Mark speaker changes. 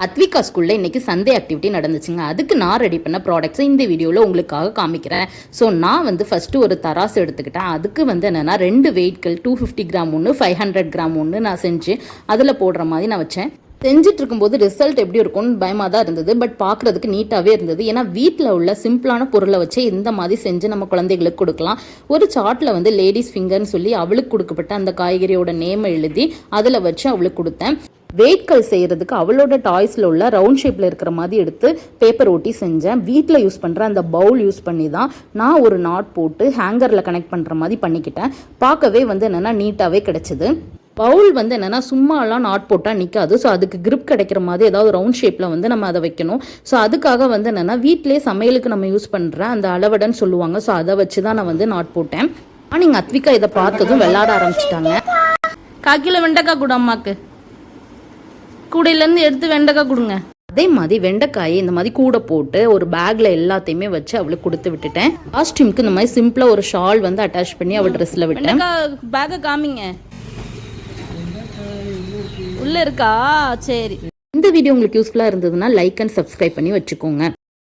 Speaker 1: அத்விகா ஸ்கூலில் இன்றைக்கி Sunday activity நடந்துச்சுங்க. அதுக்கு நான் ரெடி பண்ண ப்ராடக்ட்ஸை இந்த வீடியோவில் உங்களுக்காக காமிக்கிறேன். ஸோ நான் ஃபஸ்ட்டு ஒரு தராசு எடுத்துக்கிட்டேன். அதுக்கு என்னென்னா 2 வெயிட்கள் 250 கிராம் ஒன்று 500 கிராம் ஒன்று நான் செஞ்சு அதில் போடுற மாதிரி நான் வச்சேன். செஞ்சுட்டு இருக்கும்போது ரிசல்ட் எப்படி இருக்கும்னு பயமாக தான் இருந்தது. பட் பார்க்குறதுக்கு நீட்டாகவே இருந்தது. ஏன்னா வீட்டில் உள்ள சிம்பிளான பொருளை வச்சு இந்த மாதிரி செஞ்சு நம்ம குழந்தைகளுக்கு கொடுக்கலாம். ஒரு சார்ட்டில் லேடிஸ் ஃபிங்கர்னு சொல்லி அவளுக்கு கொடுக்கப்பட்ட அந்த காய்கறியோட நேமை எழுதி அதில் வச்சு அவளுக்கு கொடுத்தேன். வெயிட்கள் செய்கிறதுக்கு அவளோட டாய்ஸில் உள்ள ரவுண்ட் ஷேப்பில் இருக்கிற மாதிரி எடுத்து பேப்பர் ஒட்டி செஞ்சேன். வீட்டில் யூஸ் பண்ணுற அந்த பவுல் யூஸ் பண்ணி தான் நான் ஒரு நாட் போட்டு ஹேங்கரில் கனெக்ட் பண்ணுற மாதிரி பண்ணிக்கிட்டேன். பார்க்கவே என்னென்னா நீட்டாகவே கிடச்சிது. பவுல் என்னென்னா சும்மாலாம் நாட் போட்டால் நிற்காது. ஸோ அதுக்கு கிரிப் கிடைக்கிற மாதிரி ஏதாவது ரவுண்ட் ஷேப்பில் நம்ம அதை வைக்கணும். ஸோ அதுக்காக என்னென்னா வீட்டிலே சமையலுக்கு நம்ம யூஸ் பண்ணுற அந்த அளவடன்னு சொல்லுவாங்க. ஸோ அதை வச்சு தான் நான் நாட் போட்டேன். நீங்கள் அத்விகா இதை பார்த்ததும் விளையாட ஆரம்பிச்சிட்டாங்க. காக்கியில் வெண்டைக்காய் கூட அம்மாக்கு கூடையிலேருந்து எடுத்து வெண்டைக்காய் கொடுங்க. அதே மாதிரி வெண்டைக்காயை இந்த மாதிரி கூட போட்டு ஒரு பேக்கில் எல்லாத்தையுமே வச்சு அவளுக்கு கொடுத்து விட்டுட்டேன். காஸ்டியூமுக்கு இந்த மாதிரி சிம்பிளாக ஒரு ஷால் அட்டாச் பண்ணி அவள் ட்ரெஸ்ஸில் விட்டேன். பேக்கை காமிங்க, உள்ள இருக்கா? சரி. இந்த வீடியோ உங்களுக்கு யூஸ்ஃபுல்லாக இருந்ததுன்னா லைக் அண்ட் சப்ஸ்கிரைப் பண்ணி வச்சுக்கோங்க.